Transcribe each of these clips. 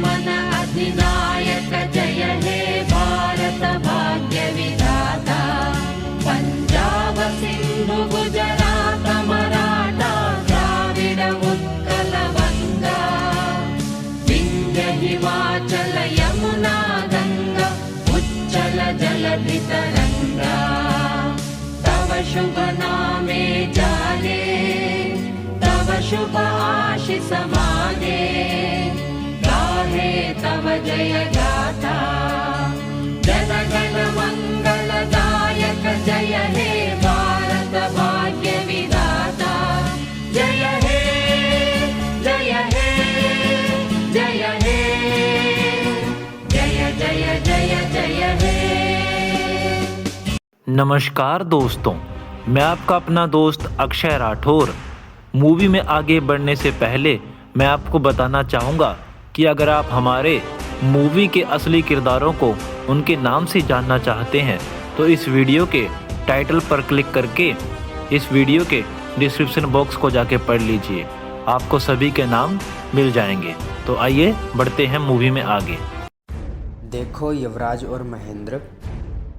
मन अधिनायक जय हे भारत भाग्य विधाता। पंजाब सिंधु गुजरात मराठा द्राविड उत्कल बंगा। विंध्य हिमाचल यमुना गंगा उच्चल जलधि तरंगा। तव शुभ नामे जागे तव शुभ आशीष मागे। गाहे तव जय गाथा जन गण मंगलदायक जय हे भारत भाग्य विधाता। जय हे जय हे जय हे जय जय जय जय हे। नमस्कार दोस्तों, मैं आपका अपना दोस्त अक्षय राठौर। मूवी में आगे बढ़ने से पहले मैं आपको बताना चाहूँगा कि अगर आप हमारे मूवी के असली किरदारों को उनके नाम से जानना चाहते हैं तो इस वीडियो के टाइटल पर क्लिक करके इस वीडियो के डिस्क्रिप्शन बॉक्स को जाके पढ़ लीजिए, आपको सभी के नाम मिल जाएंगे। तो आइए बढ़ते हैं मूवी में आगे। देखो युवराज और महेंद्र,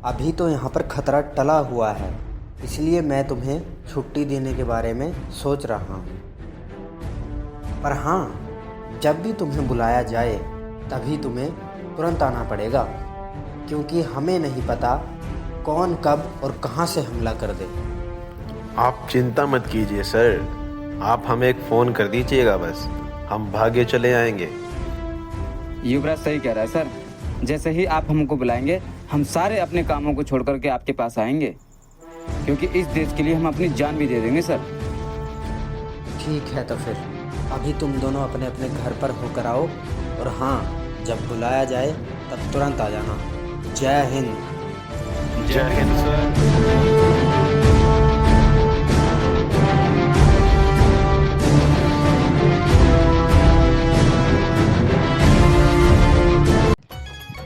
अभी तो यहाँ पर खतरा टला हुआ है, इसलिए मैं तुम्हें छुट्टी देने के बारे में सोच रहा हूँ। पर हाँ, जब भी तुम्हें बुलाया जाए तभी तुम्हें तुरंत आना पड़ेगा, क्योंकि हमें नहीं पता कौन कब और कहाँ से हमला कर दे। आप चिंता मत कीजिए सर, आप हमें एक फ़ोन कर दीजिएगा, बस हम भागे चले आएंगे। युवराज सही कह रहा है सर, जैसे ही आप हमको बुलाएंगे हम सारे अपने कामों को छोड़ करके आपके पास आएंगे, क्योंकि इस देश के लिए हम अपनी जान भी दे देंगे सर। ठीक है, तो फिर अभी तुम दोनों अपने अपने घर पर होकर आओ, और हाँ, जब बुलाया जाए तब तुरंत आ जाना। जय हिंद। जय हिंद सर।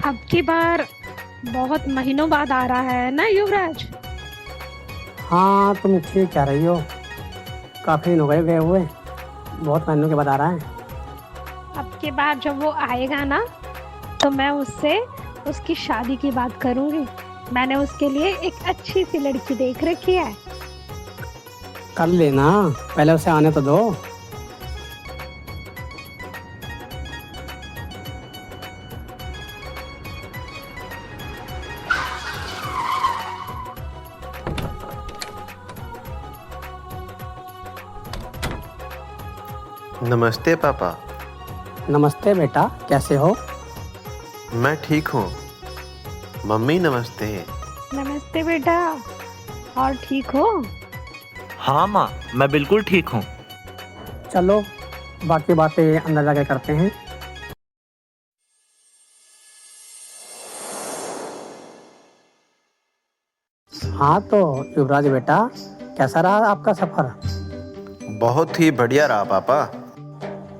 अब की बार बहुत महीनों बाद आ रहा है ना युवराज? हाँ, तुम ठीक कह रही हो, काफ़ी दिन हो गए हुए, बहुत महीनों के बाद आ रहा है। अब की बार जब वो आएगा ना तो मैं उससे उसकी शादी की बात करूंगी। मैंने उसके लिए एक अच्छी सी लड़की देख रखी है। कर लेना, पहले उसे आने तो दो। नमस्ते पापा। नमस्ते बेटा, कैसे हो? मैं ठीक हूँ। मम्मी नमस्ते। नमस्ते बेटा, और ठीक हो? हाँ माँ, मैं बिल्कुल ठीक हूँ। चलो बाकी बातें अंदर जाके करते हैं। हाँ तो युवराज बेटा, कैसा रहा आपका सफ़र? बहुत ही बढ़िया रहा पापा।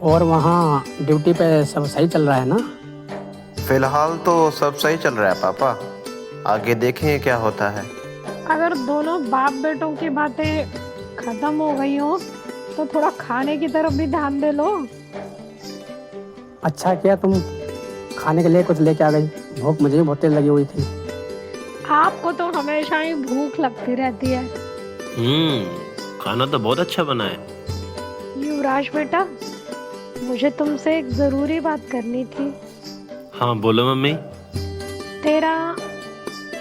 और वहाँ ड्यूटी पे सब सही चल रहा है ना? फिलहाल तो सब सही चल रहा है पापा, आगे देखें क्या होता है। अगर दोनों बाप बेटों की बातें खत्म हो गई हो तो थोड़ा खाने की तरफ भी ध्यान दे लो। अच्छा किया तुम खाने के लिए कुछ लेके आ गई, भूख मुझे भी बहुत तेज लगी हुई थी। आपको तो हमेशा ही भूख लगती रहती है। खाना तो बहुत अच्छा बना है। युवराज बेटा, मुझे तुमसे एक जरूरी बात करनी थी। हाँ बोलो मम्मी। तेरा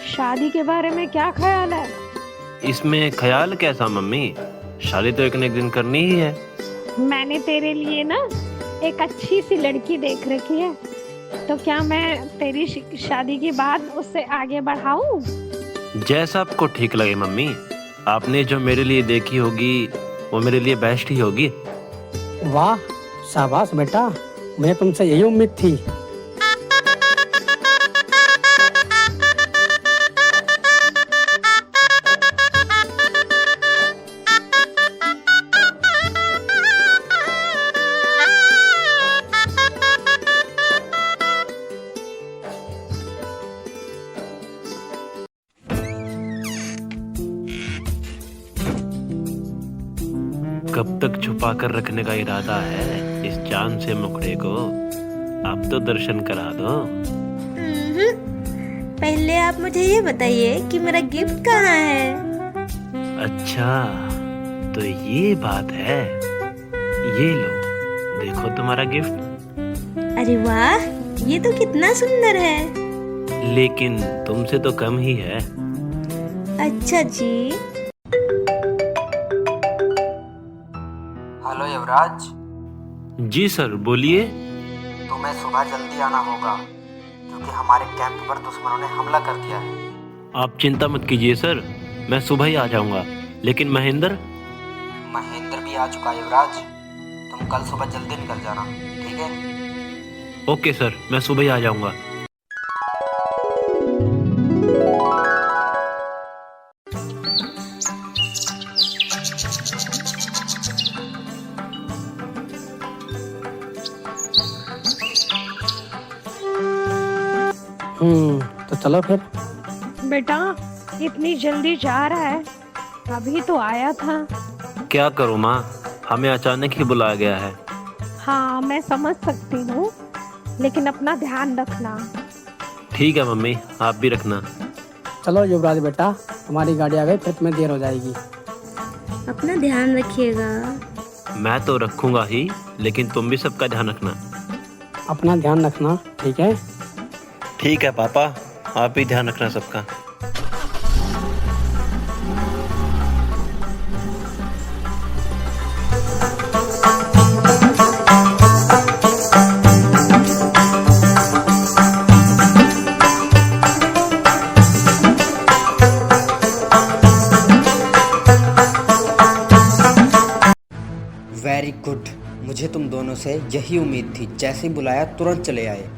शादी के बारे में क्या ख्याल है? इसमें ख्याल कैसा मम्मी, शादी तो एक न एक दिन करनी ही है। मैंने तेरे लिए ना एक अच्छी सी लड़की देख रखी है, तो क्या मैं तेरी शादी की बात उससे आगे बढ़ाऊं? जैसा आपको ठीक लगे मम्मी, आपने जो मेरे लिए देखी होगी वो मेरे लिए बेस्ट ही होगी। वाह, शाबाश बेटा, मुझे तुमसे यही उम्मीद थी। कब तक छुपा कर रखने का इरादा है इस जान से मुखड़े को? अब तो दर्शन करा दो। पहले आप मुझे ये बताइए कि मेरा गिफ्ट कहाँ है। अच्छा, तो ये बात है। ये लो, देखो तुम्हारा गिफ्ट। अरे वाह, ये तो कितना सुंदर है। लेकिन तुमसे तो कम ही है। अच्छा जी। हेलो युवराज, जी सर, बोलिए। तुम्हें सुबह जल्दी आना होगा क्योंकि हमारे कैंप पर दुश्मनों ने हमला कर दिया है। आप चिंता मत कीजिए सर, मैं सुबह ही आ जाऊंगा। लेकिन महेंद्र भी आ चुका है युवराज, तुम कल सुबह जल्दी निकल जाना, ठीक है? ओके सर, मैं सुबह ही आ जाऊंगा। तो चलो फिर। बेटा इतनी जल्दी जा रहा है, अभी तो आया था। क्या करूँ माँ, हमें अचानक ही बुलाया गया है। हाँ मैं समझ सकती हूँ, लेकिन अपना ध्यान रखना। ठीक है मम्मी, आप भी रखना। चलो युवराज बेटा, तुम्हारी गाड़ी आ गई, फिर तुम्हें देर हो जाएगी। अपना ध्यान रखिएगा। मैं तो रखूंगा ही, लेकिन तुम भी सबका ध्यान रखना। अपना ध्यान रखना, ठीक है? ठीक है पापा, आप भी ध्यान रखना सबका। वेरी गुड, मुझे तुम दोनों से यही उम्मीद थी। जैसे ही बुलाया तुरंत चले आए।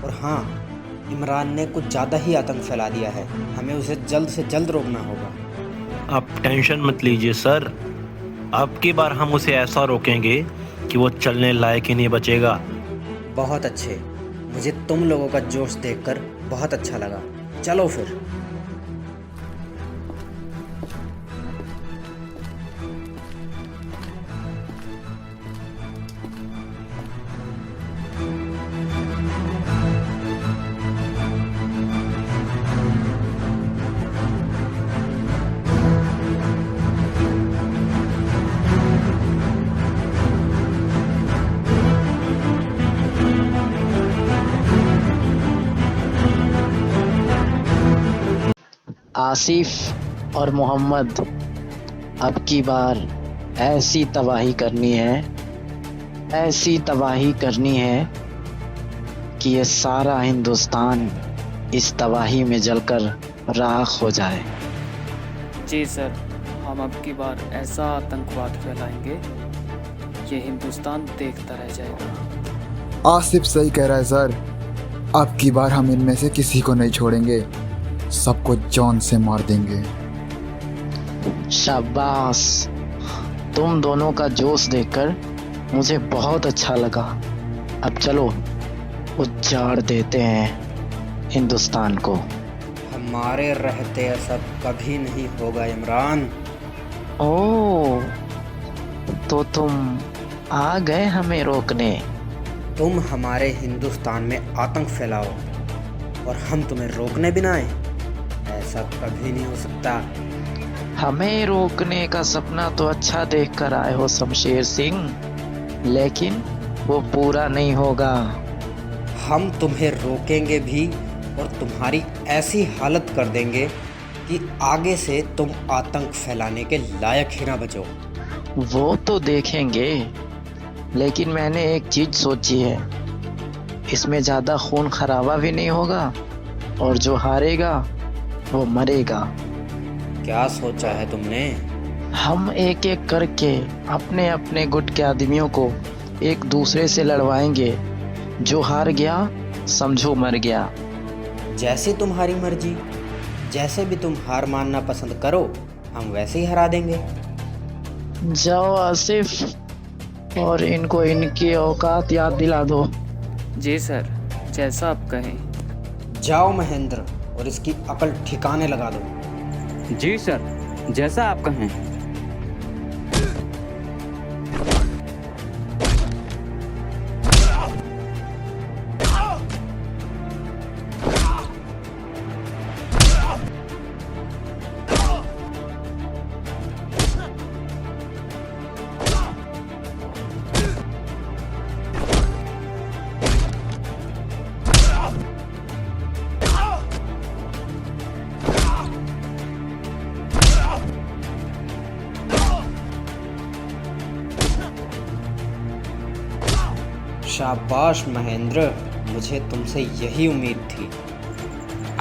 और हाँ, इमरान ने कुछ ज़्यादा ही आतंक फैला दिया है, हमें उसे जल्द से जल्द रोकना होगा। आप टेंशन मत लीजिए सर, अब की बार हम उसे ऐसा रोकेंगे कि वो चलने लायक ही नहीं बचेगा। बहुत अच्छे, मुझे तुम लोगों का जोश देखकर बहुत अच्छा लगा। चलो फिर। आसिफ और मोहम्मद, अब की बार ऐसी तबाही करनी है, ऐसी तबाही करनी है कि ये सारा हिंदुस्तान इस तबाही में जलकर राख हो जाए। जी सर, हम अब की बार ऐसा आतंकवाद फैलाएंगे ये हिंदुस्तान देखता रह जाएगा। आसिफ सही कह रहा है सर, अब की बार हम इनमें से किसी को नहीं छोड़ेंगे, सबको जान से मार देंगे। शाबाश, तुम दोनों का जोश देखकर मुझे बहुत अच्छा लगा। अब चलो उजाड़ देते हैं हिंदुस्तान को। हमारे रहते ऐसा कभी नहीं होगा इमरान। ओह, तो तुम आ गए हमें रोकने। तुम हमारे हिंदुस्तान में आतंक फैलाओ और हम तुम्हें रोकने भी ना आए, ऐसा कभी नहीं हो सकता। हमें रोकने का सपना तो अच्छा देख कर आए हो शमशेर सिंह, लेकिन वो पूरा नहीं होगा। हम तुम्हें रोकेंगे भी और तुम्हारी ऐसी हालत कर देंगे कि आगे से तुम आतंक फैलाने के लायक ही ना बचो। वो तो देखेंगे, लेकिन मैंने एक चीज सोची है, इसमें ज़्यादा खून खराबा भी नहीं होगा और जो हारेगा वो मरेगा। क्या सोचा है तुमने? हम एक एक करके अपने अपने गुट के आदमियों को एक दूसरे से लड़वाएंगे। जो हार गया समझो मर गया। जैसे तुम्हारी मर्जी, जैसे भी तुम हार मानना पसंद करो, हम वैसे ही हरा देंगे। जाओ आसिफ, और इनको इनकी औकात याद दिला दो। जी सर, जैसा आप कहें। जाओ महेंद्र, और इसकी अकल ठिकाने लगा दो। जी सर, जैसा आप कहें। शाबाश महेंद्र, मुझे तुमसे यही उम्मीद थी।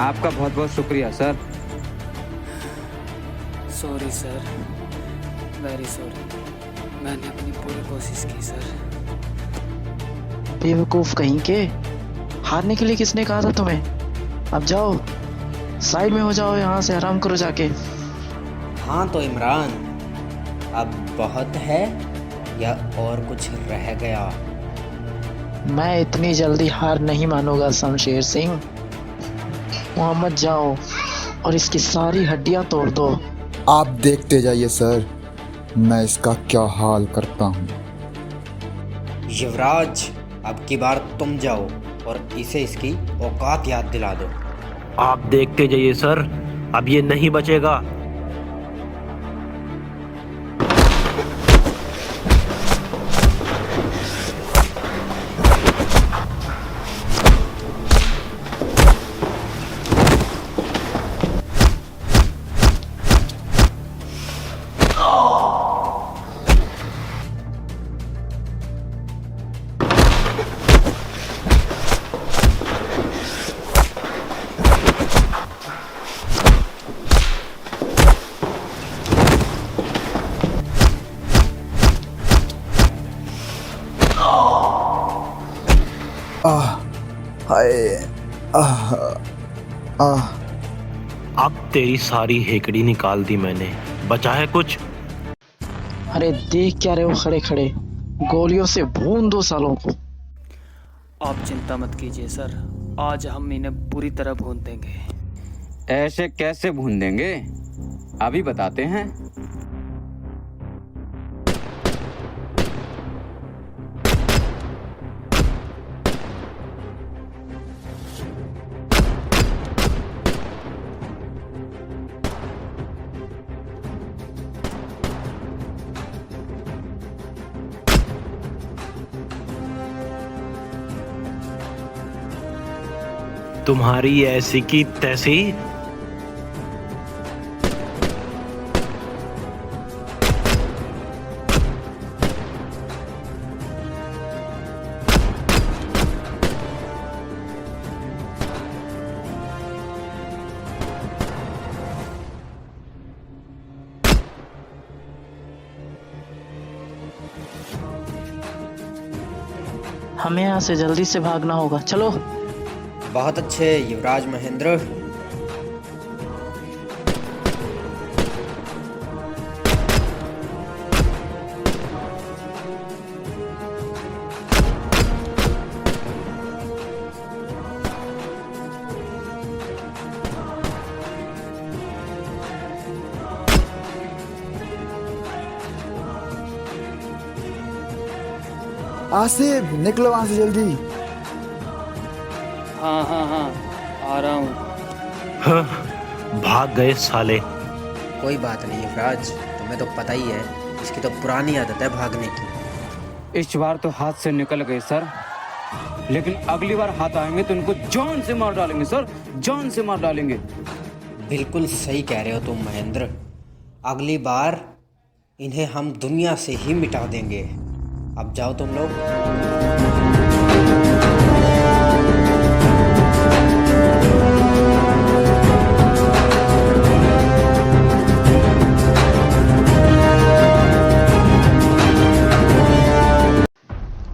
आपका बहुत बहुत शुक्रिया sir. Sorry sir, very sorry. मैंने अपनी पूरी कोशिश की सर। बेवकूफ कहीं के, हारने के लिए किसने कहा था तुम्हें? अब जाओ, साइड में हो जाओ, यहाँ से आराम करो जाके। हाँ तो इमरान, अब बहुत है या और कुछ रह गया? मैं इतनी जल्दी हार नहीं मानूंगा शमशेर सिंह। मोहम्मद जाओ और इसकी सारी हड्डियां तोड़ दो। आप देखते जाइए सर, मैं इसका क्या हाल करता हूँ। युवराज, अब की बार तुम जाओ और इसे इसकी औकात याद दिला दो। आप देखते जाइए सर, अब ये नहीं बचेगा। अब तेरी सारी हेकड़ी निकाल दी मैंने, बचा है कुछ? अरे देख क्या रहे हो खड़े खड़े, गोलियों से भून दो सालों को। आप चिंता मत कीजिए सर, आज हम इन्हें पूरी तरह भून देंगे। ऐसे कैसे भून देंगे, अभी बताते हैं। तुम्हारी ऐसी की तैसी। हमें यहाँ से जल्दी से भागना होगा, चलो। बहुत अच्छे युवराज महेंद्र। आसिफ, निकलो वहां से जल्दी। हाँ हाँ हाँ, आ रहा हूँ। भाग गए साले। कोई बात नहीं युवराज, तुम्हें तो पता ही है, इसकी तो पुरानी आदत है भागने की। इस बार तो हाथ से निकल गए सर, लेकिन अगली बार हाथ आएंगे तो इनको जान से मार डालेंगे सर, जान से मार डालेंगे। बिल्कुल सही कह रहे हो तुम महेंद्र, अगली बार इन्हें हम दुनिया से ही मिटा देंगे। अब जाओ तुम लोग।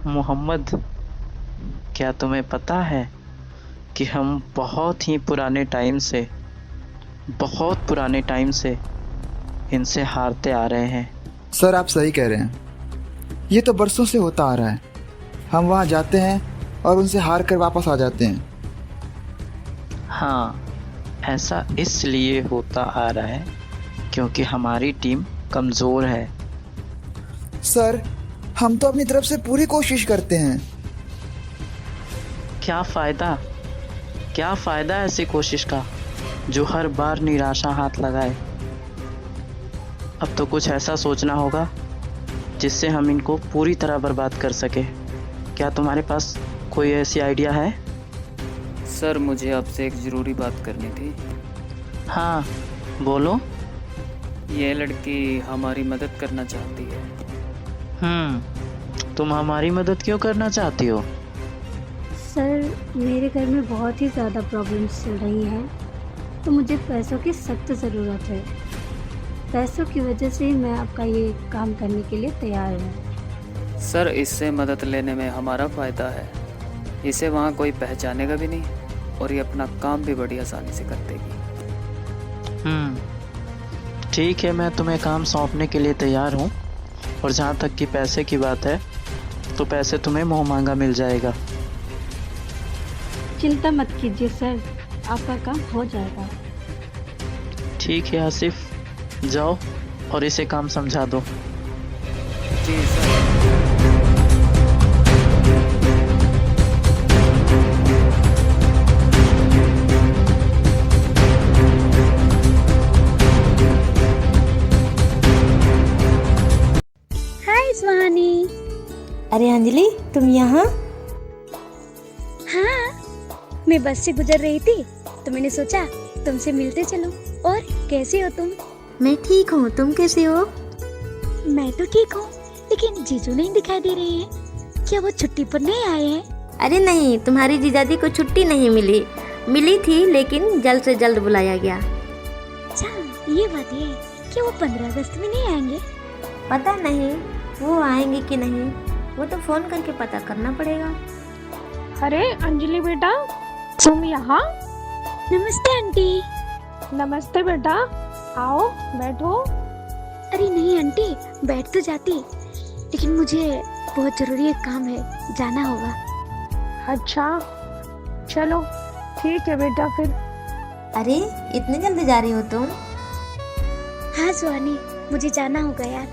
मोहम्मद, क्या तुम्हें पता है कि हम बहुत पुराने टाइम से इनसे हारते आ रहे हैं। सर आप सही कह रहे हैं, ये तो बरसों से होता आ रहा है। हम वहाँ जाते हैं और उनसे हार कर वापस आ जाते हैं। हाँ, ऐसा इसलिए होता आ रहा है क्योंकि हमारी टीम कमज़ोर है। सर हम तो अपनी तरफ से पूरी कोशिश करते हैं। क्या फ़ायदा ऐसी कोशिश का जो हर बार निराशा हाथ लगाए। अब तो कुछ ऐसा सोचना होगा जिससे हम इनको पूरी तरह बर्बाद कर सके। क्या तुम्हारे पास कोई ऐसी आइडिया है? सर मुझे आपसे एक ज़रूरी बात करनी थी। हाँ बोलो। ये लड़की हमारी मदद करना चाहती है। तुम हमारी मदद क्यों करना चाहती हो? सर, मेरे घर में बहुत ही ज़्यादा प्रॉब्लम्स चल रही हैं, तो मुझे पैसों की सख्त ज़रूरत है। पैसों की वजह से ही मैं आपका ये काम करने के लिए तैयार हूँ। सर, इससे मदद लेने में हमारा फ़ायदा है। इसे वहाँ कोई पहचानेगा भी नहीं और ये अपना काम भी बड़ी आसानी से कर देगी। ठीक है, मैं तुम्हें काम सौंपने के लिए तैयार हूँ। और जहाँ तक कि पैसे की बात है, तो पैसे तुम्हें मुँह मांगा मिल जाएगा। चिंता मत कीजिए सर, आपका काम हो जाएगा। ठीक है आसिफ, जाओ और इसे काम समझा दो। जी सर। हाय सुहानी। अरे अंजलि, तुम यहाँ? हाँ, मैं बस से गुजर रही थी तो मैंने सोचा तुमसे मिलते चलो। और कैसी हो तुम? मैं ठीक हूँ, तुम कैसे हो? मैं तो ठीक हूँ, लेकिन जीजू नहीं दिखाई दे रहे हैं। क्या वो छुट्टी पर नहीं आए हैं? अरे नहीं, तुम्हारी जीजाजी को छुट्टी नहीं मिली थी, लेकिन जल्द से जल्द बुलाया गया। अच्छा, ये बात है। क्या वो 15 अगस्त में नहीं आएंगे? पता नहीं वो आएंगे कि नहीं, वो तो फोन करके पता करना पड़ेगा। अरे अंजलि बेटा, तुम यहाँ? नमस्ते आंटी। नमस्ते बेटा, आओ बैठो। अरे नहीं आंटी, बैठ तो जाती, लेकिन मुझे बहुत जरूरी एक काम है, जाना होगा। अच्छा चलो ठीक है बेटा फिर। अरे इतने जल्दी जा रही हो तुम? हाँ सुहानी, मुझे जाना होगा यार,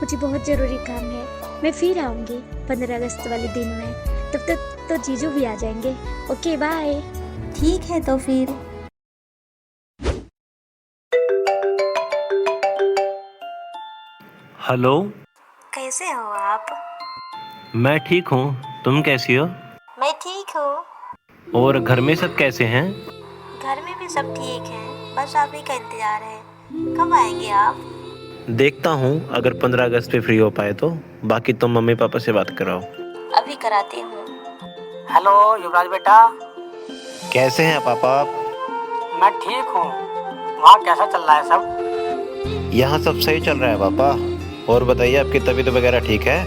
मुझे बहुत जरूरी काम है। मैं फिर आऊंगी 15 अगस्त वाले दिन में, तब तक तो जीजू भी आ जाएंगे। Okay bye. ठीक है तो फिर। हेलो, कैसे हो आप? मैं ठीक हूँ, तुम कैसी हो? मैं ठीक हूँ। और घर में सब कैसे हैं? घर में भी सब ठीक हैं, बस आप ही का इंतजार है। कब आएंगे आप? देखता हूँ, अगर 15 अगस्त पे फ्री हो पाए तो। बाकी तुम मम्मी पापा से बात कराओ। अभी कराती हूँ। हेलो युवराज बेटा। कैसे हैं पापा आप? मैं ठीक हूँ। वहाँ कैसा चल रहा है सब? यहाँ सब सही चल रहा है पापा। और बताइए, आपकी तबीयत वगैरह ठीक है?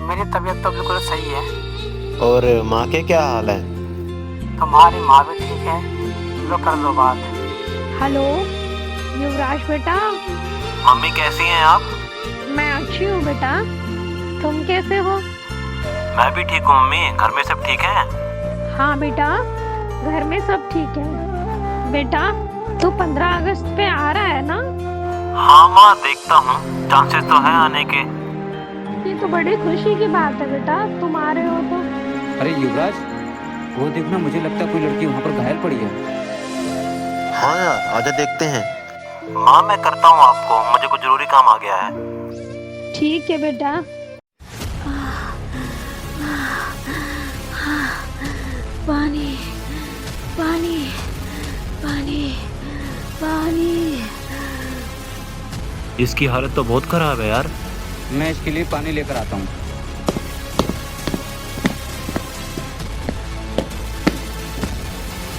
मेरी तबीयत तो बिल्कुल सही है। और माँ के क्या हाल है? तुम्हारी माँ भी ठीक है। लो कर लो बात। हेलो युवराज बेटा। मम्मी कैसी हैं आप? मैं अच्छी हूँ बेटा, तुम कैसे हो? मैं भी ठीक हूँ मम्मी, घर में सब ठीक है? हाँ बेटा, घर में सब ठीक है। बेटा तू 15 अगस्त पे आ रहा है ना? हाँ माँ, देखता हूँ, चांसेस तो है आने के। ये तो बड़ी खुशी की बात है बेटा, तुम आ रहे हो तो। अरे युवराज, वो देखना, मुझे लगता है कोई लड़की वहाँ पर घायल पड़ी है। हाँ यार, आजा देखते हैं। माँ मैं करता हूँ आपको, मुझे कुछ जरूरी काम आ गया है। ठीक है बेटा। पानी पानी पानी पानी। इसकी हालत तो बहुत खराब है यार। मैं इसके लिए पानी लेकर आता हूँ।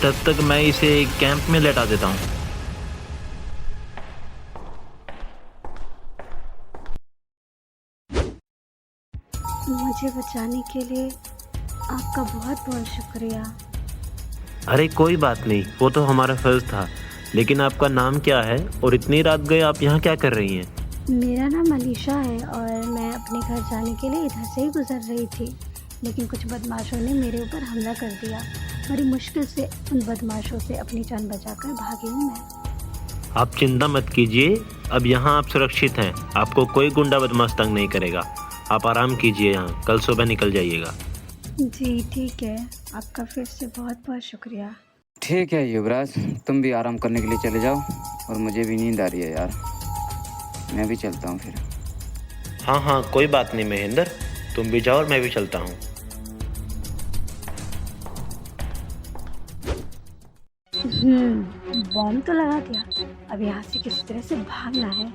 तब तक मैं इसे कैंप में लेटा देता हूँ। मुझे बचाने के लिए आपका बहुत बहुत शुक्रिया। अरे कोई बात नहीं, वो तो हमारा फर्ज था। लेकिन आपका नाम क्या है और इतनी रात गए आप यहाँ क्या कर रही हैं? मेरा नाम अलीशा है और मैं अपने घर जाने के लिए इधर से ही गुजर रही थी, लेकिन कुछ बदमाशों ने मेरे ऊपर हमला कर दिया। बड़ी मुश्किल से उन बदमाशों से अपनी जान बचाकर भागी हूँ मैं। आप चिंता मत कीजिए, अब यहाँ आप सुरक्षित हैं। आपको कोई गुंडा बदमाश तंग नहीं करेगा। आप आराम कीजिए, यहाँ कल सुबह निकल जाइएगा। जी ठीक है, आपका फिर से बहुत बहुत शुक्रिया। ठीक है युवराज, तुम भी आराम करने के लिए चले जाओ, और मुझे भी नींद आ रही है यार, मैं भी चलता हूँ फिर। हाँ हाँ, कोई बात नहीं महेंद्र, तुम भी जाओ और मैं भी चलता हूँ। बॉम्ब तो लगा दिया, अब यहाँ से किसी तरह से भागना है।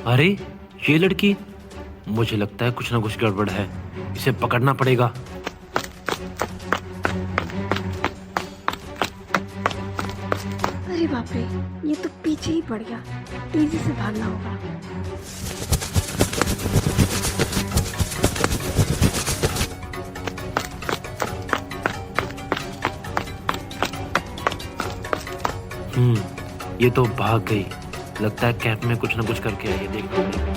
अरे ये लड़की, मुझे लगता है कुछ ना कुछ गड़बड़ है, इसे पकड़ना पड़ेगा। अरे बाप रे, ये तो पीछे ही पड़ गया, तेजी से भागना होगा। ये तो भाग गई, लगता है कैंप में कुछ ना कुछ करके आई है, देखना पड़ेगा।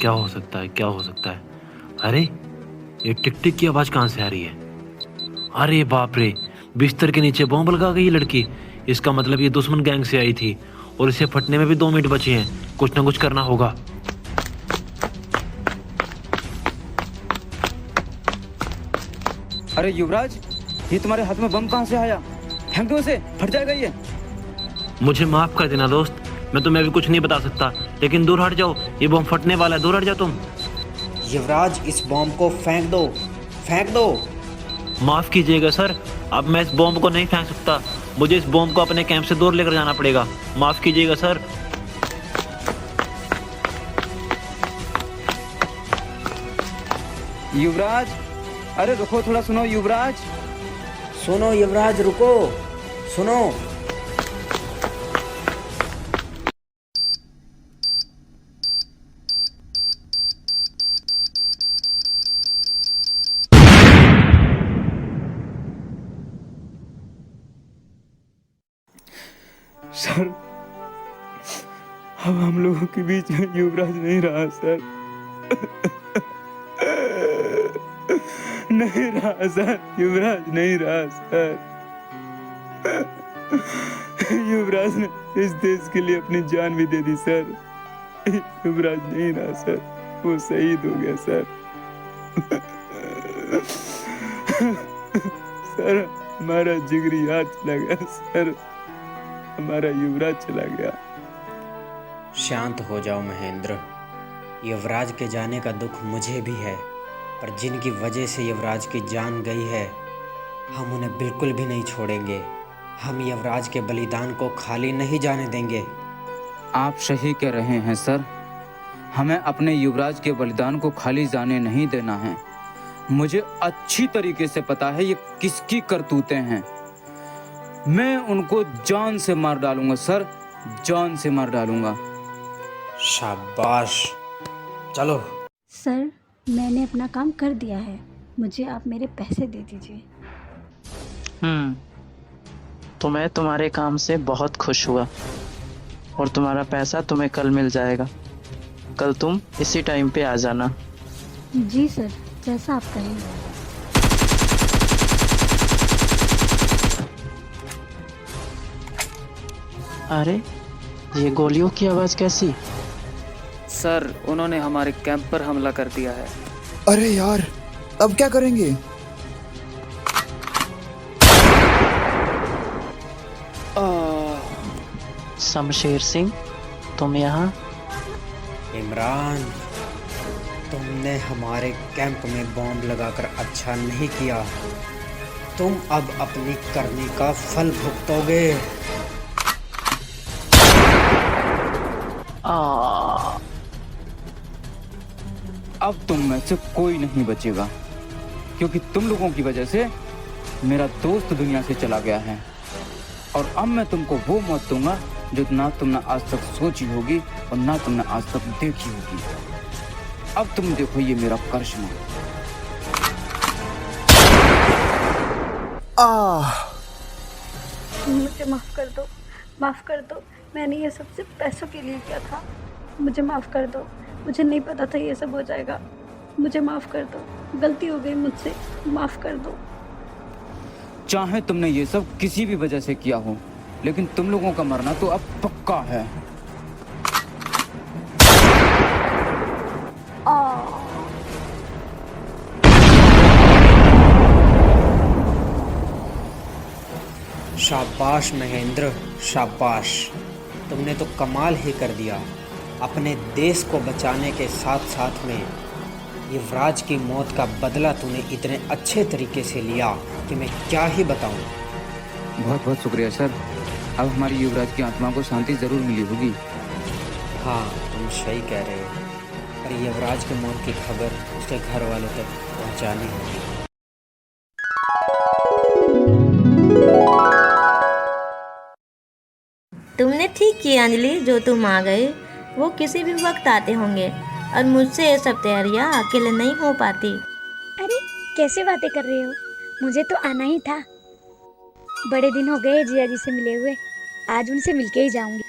क्या हो सकता है, क्या हो सकता है? अरे ये टिक टिक की आवाज कहाँ से आ रही है? अरे बाप रे, बिस्तर के नीचे बॉम्ब लगा गई ये लड़की। इसका मतलब ये दुश्मन गैंग से आई थी और इसे फटने में भी 2 मिनट बचे हैं। कुछ ना कुछ करना होगा। अरे युवराज, ये तुम्हारे हाथ में बम कहाँ से आया? फेंक दो इसे, फट जाएगा ये। मुझे माफ कर देना दोस्त, मैं तुम्हें अभी कुछ नहीं बता सकता, लेकिन दूर हट जाओ, ये बम फटने वाला है, दूर हट जाओ तुम। युवराज, इस बॉम्ब को फेंक दो, फेंक दो। माफ कीजिएगा सर, अब मैं इस बॉम्ब को नहीं फेंक सकता। मुझे इस बॉम्ब को अपने कैंप से दूर लेकर जाना पड़ेगा। माफ कीजिएगा सर। युवराज, अरे रुको थोड़ा, सुनो युवराज। सुनो युवराज, रुको, सुनो। सर, अब हम लोगों के बीच में युवराज नहीं रहा सर। नहीं रहा सर, युवराज नहीं रहा सर। युवराज ने इस देश के लिए अपनी जान भी दे दी सर। युवराज नहीं रहा सर, वो शहीद हो गया सर। सर, हमारा जिगरी हाथ चला गया सर, हमारा युवराज चला गया। शांत हो जाओ महेंद्र। युवराज के जाने का दुख मुझे भी है, पर जिनकी वजह से युवराज की जान गई है, हम उन्हें बिल्कुल भी नहीं छोड़ेंगे। हम युवराज के बलिदान को खाली नहीं जाने देंगे। आप सही कह रहे हैं सर, हमें अपने युवराज के बलिदान को खाली जाने नहीं देना है। मुझे अच्छी तरीके से पता है ये किसकी करतूतें हैं। मैं उनको जान से मार डालूंगा सर, जान से मार डालूंगा। शाबाश, चलो। सर, मैंने अपना काम कर दिया है, मुझे आप मेरे पैसे दे दीजिए। तो मैं तुम्हारे काम से बहुत खुश हुआ और तुम्हारा पैसा तुम्हें कल मिल जाएगा। कल तुम इसी टाइम पे आ जाना। जी सर, जैसा आप कहें। अरे ये गोलियों की आवाज कैसी? सर, उन्होंने हमारे कैंप पर हमला कर दिया है। अरे यार, अब क्या करेंगे? शमशेर सिंह, तुम यहाँ? इमरान, तुमने हमारे कैंप में बॉम्ब लगाकर अच्छा नहीं किया। तुम अब अपनी करनी का फल भुगतोगे। अब तुम में से कोई नहीं बचेगा, क्योंकि तुम लोगों की वजह से मेरा दोस्त दुनिया से चला गया है। और अब मैं तुमको वो मौत दूंगा जो ना तुमने आज तक सोची होगी और ना तुमने आज तक देखी होगी। अब तुम देखो ये मेरा करिश्मा। मुझे माफ़ कर दो, माफ़ कर दो। मैंने ये सब सिर्फ पैसों के लिए किया था। मुझे माफ़ कर दो, मुझे नहीं पता था ये सब हो जाएगा। मुझे माफ़ कर दो, गलती हो गई मुझसे, माफ़ कर दो। चाहे तुमने ये सब किसी भी वजह से किया हो, लेकिन तुम लोगों का मरना तो अब पक्का है। शाबाश महेंद्र, शाबाश। तुमने तो कमाल ही कर दिया। अपने देश को बचाने के साथ साथ में युवराज की मौत का बदला तूने इतने अच्छे तरीके से लिया कि मैं क्या ही बताऊं। बहुत बहुत शुक्रिया सर। अब हमारी युवराज की आत्मा को शांति ज़रूर मिली होगी। हाँ, तुम सही कह रहे हो, पर युवराज की मौत की खबर उसके घर वालों तक पहुंचानी होगी। तुमने ठीक किया अंजलि, जो तुम आ गए। वो किसी भी वक्त आते होंगे और मुझसे ये सब तैयारियां अकेले नहीं हो पाती। अरे कैसे बातें कर रहे हो, मुझे तो आना ही था। बड़े दिन हो गए जिया जी से मिले हुए, आज उनसे मिलके ही जाऊंगी।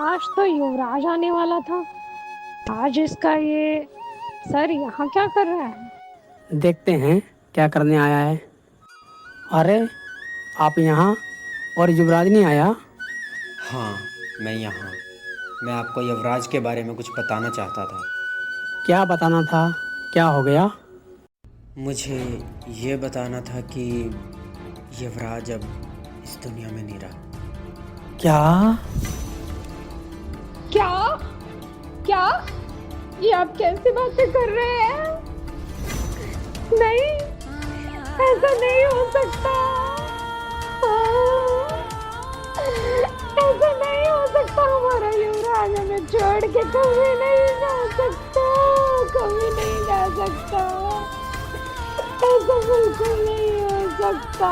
आज तो युवराज आने वाला था, आज इसका ये सर यहाँ क्या कर रहा है? देखते हैं क्या करने आया है। अरे आप यहाँ और युवराज नहीं आया? हाँ, मैं यहाँ। मैं आपको युवराज के बारे में कुछ बताना चाहता था। क्या बताना था? क्या हो गया? मुझे ये बताना था कि युवराज अब इस दुनिया में नहीं रहा। क्या? क्या क्या ये आप कैसी बातें कर रहे हैं? नहीं, ऐसा नहीं हो सकता, ऐसा नहीं हो सकता। हमारा युवराज हमें छोड़ के कभी नहीं जा सकता, कभी नहीं जा सकता, ऐसा बिल्कुल नहीं हो सकता,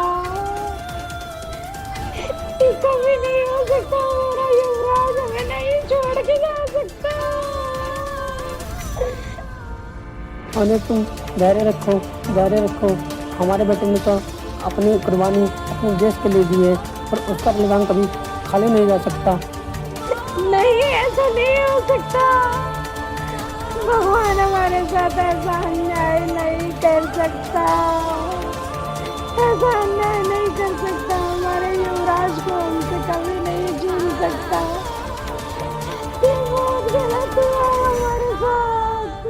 ये कभी नहीं हो सकता। हमारा युवराज हमें नहीं छोड़ के जा सकता। अरे तुम धैर्य रखो, धैर्य रखो। हमारे बेटे ने तो अपनी कुर्बानी अपने देश के लिए दी है और उसका बलिदान कभी खाली नहीं जा सकता। नहीं, ऐसा नहीं हो सकता। भगवान हमारे साथ ऐसा अन्याय नहीं कर सकता, ऐसा अन्याय नहीं कर सकता। हमारे युवराज को हमसे कभी नहीं छीन सकता। ये बहुत गलत हुआ हमारे साथ,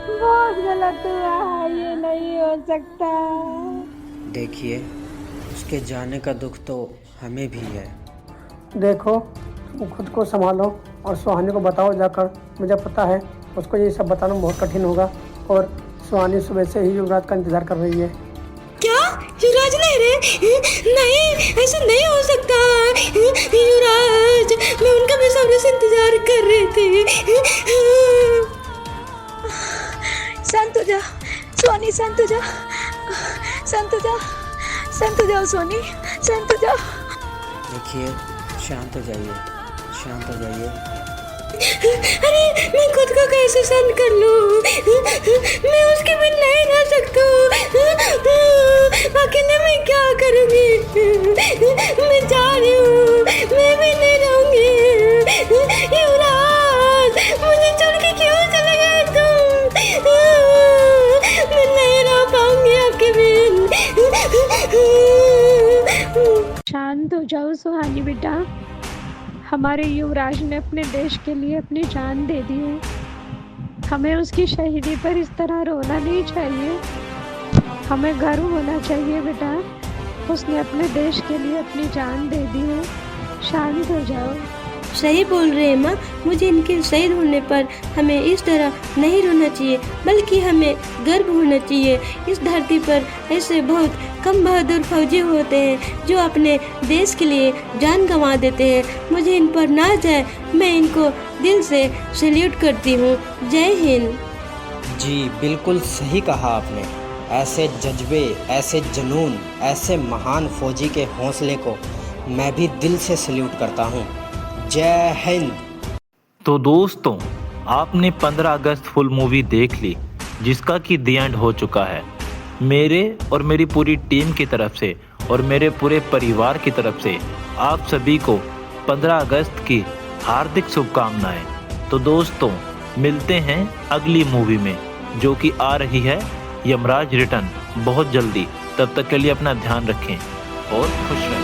बहुत गलत हुआ है, ये नहीं हो सकता। देखिए, उसके जाने का दुख तो हमें भी है। देखो, तुम खुद को संभालो और सुहानी को बताओ जाकर। मुझे पता है उसको ये सब बताना बहुत कठिन होगा और सुहानी सुबह से ही युवराज का इंतजार कर रही है। क्या युवराज नहीं रहे? नहीं, ऐसा नहीं हो सकता। युवराज, मैं उनका बेसब्री से इंतजार कर रही थी। शांत हो जा सोनी, शांत हो जा, शांत हो जा, शांत हो जाओ सोनी, शांत हो जाओ। देखिए, शांत हो जाइए, शांत हो जाइए। अरे मैं खुद को कैसे शांत कर लूं? मैं उसके बिन नहीं रह सकता। अकेले मैं क्या करूंगी? मैं जा रही हूँ, मैं भी नहीं रहूंगी। युवराज, मुझे छोड़ के क्यों चले गए तुम? मैं नहीं रह पाऊंगी आपके बिन। शांत हो जाओ सुहानी बेटा, हमारे युवराज ने अपने देश के लिए अपनी जान दे दी है। हमें उसकी शहीदी पर इस तरह रोना नहीं चाहिए, हमें गर्व होना चाहिए बेटा। उसने अपने देश के लिए अपनी जान दे दी है, शांत हो जाओ। सही बोल रहे हैं माँ, मुझे इनके शहीद होने पर हमें इस तरह नहीं रोना चाहिए, बल्कि हमें गर्व होना चाहिए। इस धरती पर ऐसे बहुत कम बहादुर फौजी होते हैं जो अपने देश के लिए जान गंवा देते हैं। मुझे इन पर नाज है, मैं इनको दिल से सैल्यूट करती हूँ। जय हिंद। जी बिल्कुल सही कहा आपने। ऐसे जज्बे, ऐसे जुनून, ऐसे महान फौजी के हौसले को मैं भी दिल से सैल्यूट करता हूँ। जय हिंद। तो दोस्तों, आपने 15 अगस्त फुल मूवी देख ली, जिसका कि द एंड हो चुका है। मेरे और मेरी पूरी टीम की तरफ से और मेरे पूरे परिवार की तरफ से आप सभी को 15 अगस्त की हार्दिक शुभकामनाएं। तो दोस्तों, मिलते हैं अगली मूवी में, जो कि आ रही है यमराज रिटर्न बहुत जल्दी। तब तक के लिए अपना ध्यान रखें और खुश रहें।